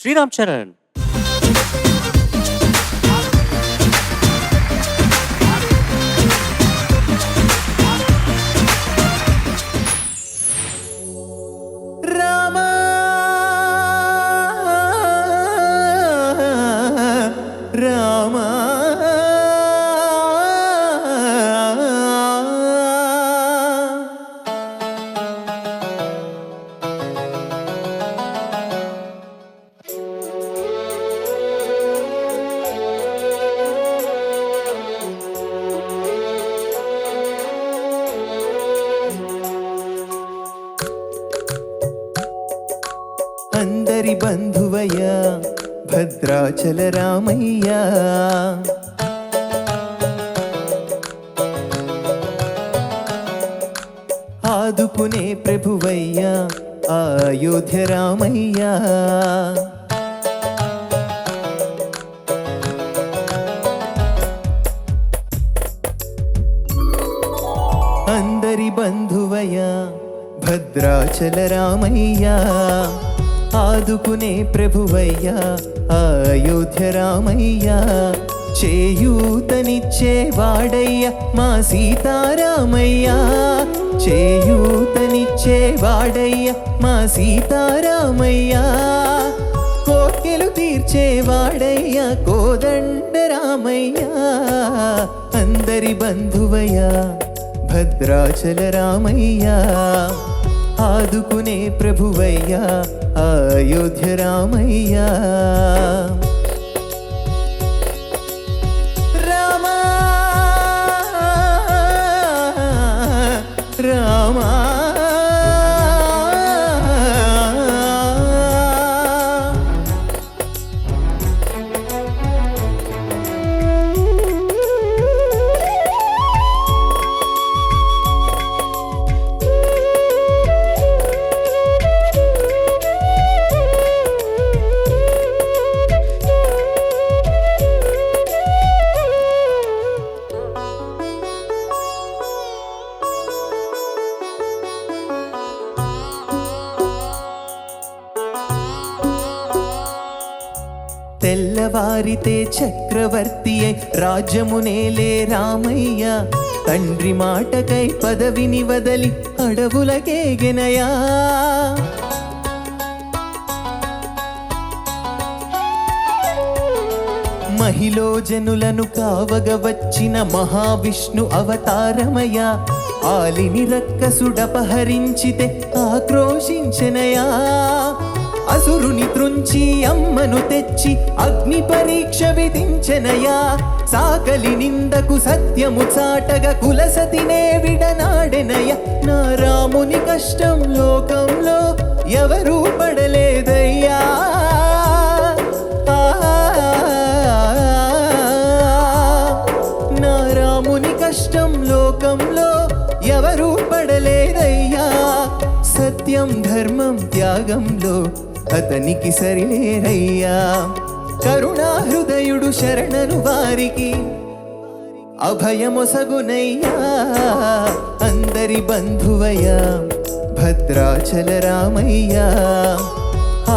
శ్రీరామ్ చరణ్. అందరి బంధువయ్యా భద్రాచల రామయ్యా, ఆదుకునే ప్రభువయ్యా అయోధ్య రామయ్యా. అందరి బంధువయ్యా భద్రాచల రామయ్యా, ఆదుకునే ప్రభువయ్యా అయోధ్య రామయ్యా. చేయూతనిచ్చే వాడయ్య మా సీతారామయ్యా, చేయూతనిచ్చే వాడయ్య మా సీతారామయ్యా. కోర్కెలు తీర్చే వాడయ్య కోదండ రామయ్యా. అందరి బంధువయ్యా భద్రాచల రామయ్యా, ఆదుకునే ప్రభువయ్యా అయోధ్య రామయ్యా. రామా రామా తెల్లవారితే చక్రవర్తి అయి రాజ్యమునేలే రామయ్య, తండ్రి మాటకై పదవిని వదలి అడవులకేగెనయా. మహిలో జనులను కావగ వచ్చిన మహావిష్ణు అవతారమయ, ఆలిని రక్కసుడపహరించితే ఆక్రోశించెనయా. అసురుని త్రుంచి అమ్మను తెచ్చి అగ్ని పరీక్ష విధించెనయా. సాకలి నిందకు సత్యము చాటగా కులసతినే విడనాడెనయ. నా రాముని కష్టం లోకంలో ఎవరూ పడలేదయ్యా. నా రాముని కష్టం లోకంలో ఎవరూ పడలేదయ్యా. సత్యం ధర్మం త్యాగంలో అతనికి సరిలేరయ్యా. కరుణా హృదయుడు శరణను వారికి అభయమొసగునయ్యా. అందరి బంధువయ్యా భద్రాచల రామయ్యా,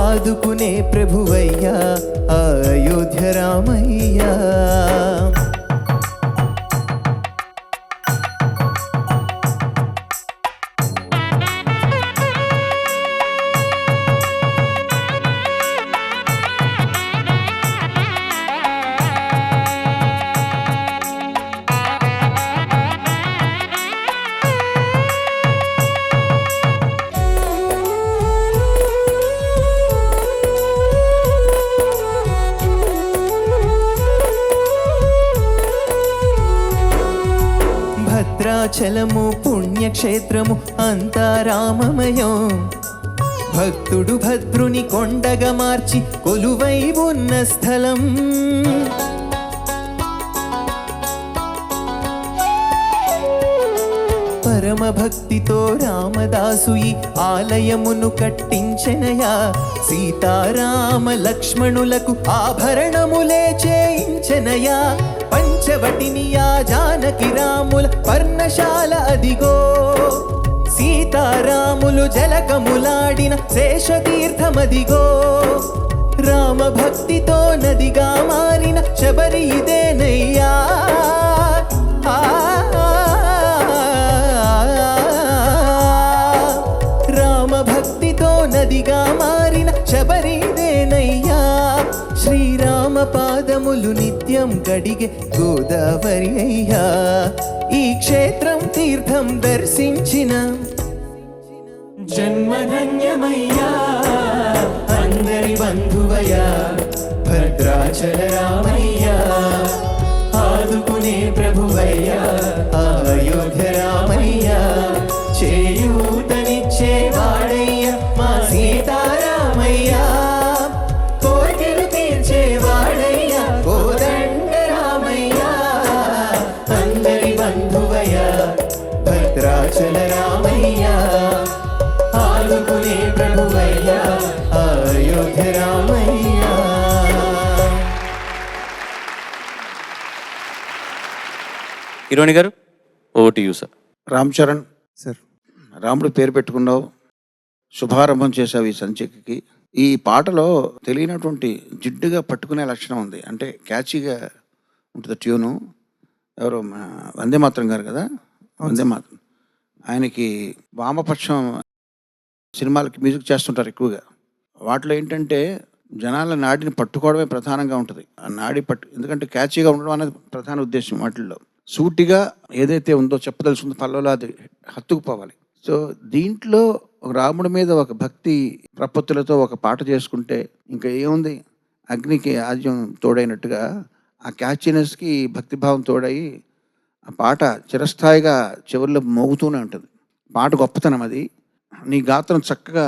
ఆదుకునే ప్రభువయ్యా అయోధ్య రామయ్యా. భద్రాచలము పుణ్యక్షేత్రము అంతా రామమయం, భక్తుడు భద్రుని కొండగా మార్చి కొలువై ఉన్న స్థలం. పరమ భక్తితో రామదాసు ఈ ఆలయమును కట్టించెనయా. సీతారామ లక్ష్మణులకు ఆభరణములే చేయించెనయా. పంచవటినియా జానకి రాముల పర్ణశాల అదిగో. సీతారాములు జలకములాడిన శేషతీర్థమదిగో. భక్తితో నదిగా మారిన శబరి ఇదేనయ్యా. రామ భక్తితో నదిగా మారిన శబరి ఇదేనయ్యా. శ్రీరామ పాదములు నిత్యం గడిగే గోదావరి అయ్యా. ఈ క్షేత్రం తీర్థం దర్శించిన జన్మధన్యమయ్యా. అందరి బంధువయ్యా భద్రాచల రామయ్యా. ఆదుకునే ప్రభువయ్యా అయోధ్య రామయ్యా. చేయూతనిచ్చేవాడయ్యా మా సీతారామయ్యా. కోరికలు తీర్చేవాడయ్యా కోదండ రామయ్యా. అందరి బంధువయ్యా భద్రాచల రామయ్యా. ఆదుకునే ప్రభువయ్యా అయోధ్య రామయ్యా. హిరోని గారు over to you sir. Ram Charan sir, రాముడు పేరు పెట్టుకున్నావు, శుభారంభం చేసావు ఈ సంచికకి. ఈ పాటలో తెలియనటువంటి జిడ్డుగా పట్టుకునే లక్షణం ఉంది, అంటే క్యాచీగా ఉంటుంది ట్యూను. ఎవరో వందే మాతరం గారు కదా, వందే మాతరం, ఆయనకి వామపక్షం సినిమాలకి మ్యూజిక్ చేస్తుంటారు ఎక్కువగా. వాటిలో ఏంటంటే జనాల నాడిని పట్టుకోవడమే ప్రధానంగా ఉంటుంది. ఆ నాడి ఎందుకంటే క్యాచీగా ఉండడం అనేది ప్రధాన ఉద్దేశం. వాటిల్లో సూటిగా ఏదైతే ఉందో చెప్పదలుచుకుందో పల్లెలో అది హత్తుకుపోవాలి. సో దీంట్లో ఒక రాముడి మీద ఒక భక్తి ప్రపత్తులతో ఒక పాట చేసుకుంటే ఇంకా ఏముంది, అగ్నికి ఆద్యం తోడైనట్టుగా ఆ క్యాచీనెస్కి భక్తిభావం తోడయి ఆ పాట చిరస్థాయిగా చివరిలో మోగుతూనే ఉంటుంది. పాట గొప్పతనం అది. నీ గాత్రం చక్కగా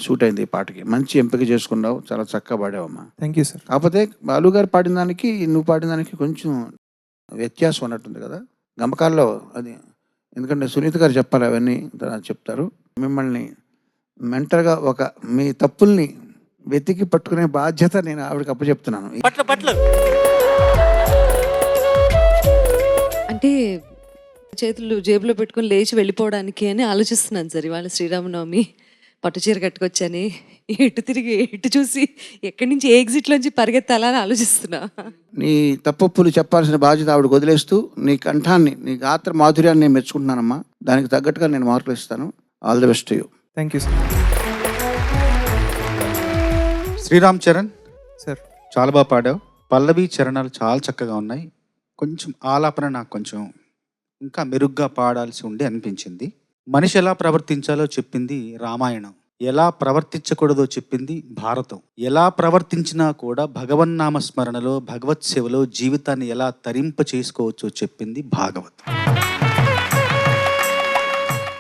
సూట్ అయింది ఈ పాటకి, మంచి ఎంపిక చేసుకున్నావు, చాలా చక్కగా పాడావమ్మా. Thank you sir. కాకపోతే బాలు గారు పాడిన దానికి నువ్వు పాడిన దానికి కొంచెం వ్యత్యాసం ఉన్నట్టుంది కదా గమకాల్లో. అది ఎందుకంటే సునీత గారు చెప్పాలి, అవన్నీ చెప్తారు. మిమ్మల్ని మెంటర్గా మీ తప్పుల్ని వెతికి పట్టుకునే బాధ్యత నేను ఆవిడకి అప్పచెప్తున్నాను. అంటే చేతులు జేబులో పెట్టుకుని లేచి వెళ్ళిపోవడానికి అని ఆలోచిస్తున్నాను సార్. ఇవాళ శ్రీరామనవమి, పట్టుచీర కట్టుకొచ్చాని, ఎటు తిరిగి ఎటు చూసి ఎక్కడి నుంచి ఏ ఎగ్జిట్లోంచి పరిగెత్తాలని ఆలోచిస్తున్నా. నీ తప్పులు చెప్పాల్సిన బాధ్యత ఆవిడకి వదిలేస్తూ నీ కంఠాన్ని, నీ గాత్ర మాధుర్యాన్ని నేను మెచ్చుకుంటున్నానమ్మా. దానికి తగ్గట్టుగా నేను మార్కులు ఇస్తాను. All the best to you. Thank you sir. Sriram Charan sir, చాలా బాగా పాడావు. పల్లవి చరణాలు చాలా చక్కగా ఉన్నాయి. కొంచెం ఆలాపన నాకు కొంచెం ఇంకా మెరుగ్గా పాడాల్సి ఉండి అనిపించింది. మనిషి ఎలా ప్రవర్తించాలో చెప్పింది రామాయణం, ఎలా ప్రవర్తించకూడదో చెప్పింది భారతం, ఎలా ప్రవర్తించినా కూడా భగవన్నామ స్మరణలో భగవత్ సేవలో జీవితాన్ని ఎలా తరింప చేసుకోవచ్చో చెప్పింది భాగవతం.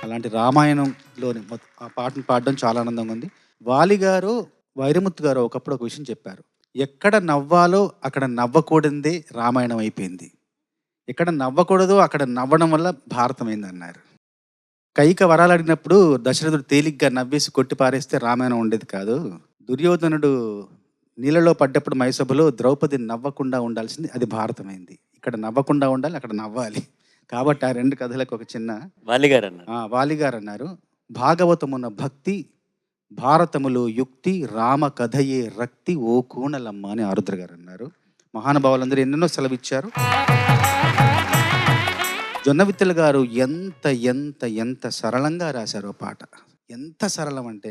అలాంటి రామాయణంలోని ఆ పాటను పాడడం చాలా ఆనందంగా ఉంది. వాలి గారు, వైరముత్తు గారు ఒకప్పుడు ఒక విషయం చెప్పారు, ఎక్కడ నవ్వాలో అక్కడ నవ్వకూడదే రామాయణం అయిపోయింది, ఎక్కడ నవ్వకూడదో అక్కడ నవ్వడం వల్ల భారతం అయింది అన్నారు. కైక వరాలు అడిగినప్పుడు దశరథుడు తేలిగ్గా నవ్వేసి కొట్టి పారేస్తే రామాయణం ఉండేది కాదు. దుర్యోధనుడు నీళ్ళలో పడ్డప్పుడు మైసభలో ద్రౌపది నవ్వకుండా ఉండాల్సింది, అది భారతమైంది. ఇక్కడ నవ్వకుండా ఉండాలి, అక్కడ నవ్వాలి. కాబట్టి ఆ రెండు కథలకు ఒక చిన్న వాలిగారు అన్నారు, భాగవతమున భక్తి, భారతములో యుక్తి, రామ కథయే రక్తి, ఓ కూణలమ్మ అని ఆరుద్ర గారు అన్నారు. మహానుభావులందరూ ఎన్నెన్నో సెలవిచ్చారు. జొన్నవిత్తల గారు ఎంత ఎంత ఎంత సరళంగా రాశారు ఆ పాట. ఎంత సరళం అంటే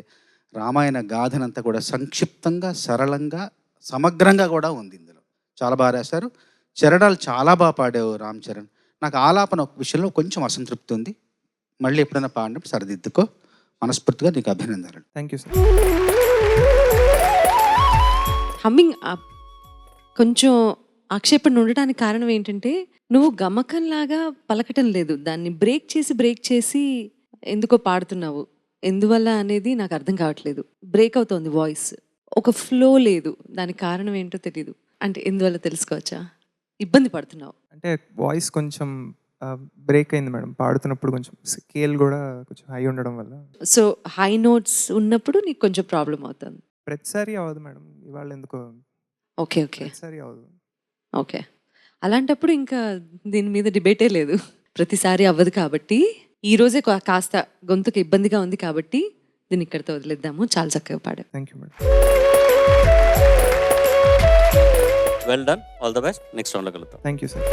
రామాయణ గాథనంతా కూడా సంక్షిప్తంగా, సరళంగా, సమగ్రంగా కూడా ఉంది ఇందులో. చాలా బాగా రాశారు. చరణాలు చాలా బాగా పాడావు రామ్ చరణ్. నాకు ఆలాపన ఒక విషయంలో కొంచెం అసంతృప్తి ఉంది. మళ్ళీ ఎప్పుడైనా పాడినప్పుడు సరిదిద్దుకో. మనస్ఫూర్తిగా నీకు అభినందనలు. Thank you sir. హమ్మింగ్ కొంచెం ఆక్షేపణ ఉండడానికి కారణం ఏంటంటే నువ్వు గమకంలాగా పలకటం లేదు, దాన్ని బ్రేక్ చేసి ఎందుకో పాడుతున్నావు. ఎందువల్ల అనేది నాకు అర్థం కావట్లేదు. బ్రేక్ అవుతోంది వాయిస్, ఒక ఫ్లో లేదు. దానికి కారణం ఏంటో తెలీదు. అంటే ఎందువల్ల తెలుసుకోవచ్చా? ఇబ్బంది పడుతున్నావు అంటే వాయిస్ కొంచెం బ్రేక్ అయింది మేడం పాడుతున్నప్పుడు, కొంచెం స్కేల్ కూడా కొంచెం హై ఉండడం వల్ల. సో హై నోట్స్ ఉన్నప్పుడు నీకు కొంచెం ప్రాబ్లం అవుతుంది. ప్రతిసారి అవ్వదు మేడం, ఇవాళ ఎందుకో. ఓకే ఓకే, ప్రతిసారి అవ్వదు. ఓకే, అలాంటప్పుడు ఇంకా దీని మీద డిబేటే లేదు. ప్రతిసారి అవ్వదు కాబట్టి ఈ రోజే కాస్త గొంతుకు ఇబ్బందిగా ఉంది కాబట్టి దీన్ని ఇక్కడితో వదిలేద్దాము. చాలా చక్కగా పాడావు. Thank you madam. Well done, all the best. Next రౌండ్లో కలుద్దాం. Thank you sir.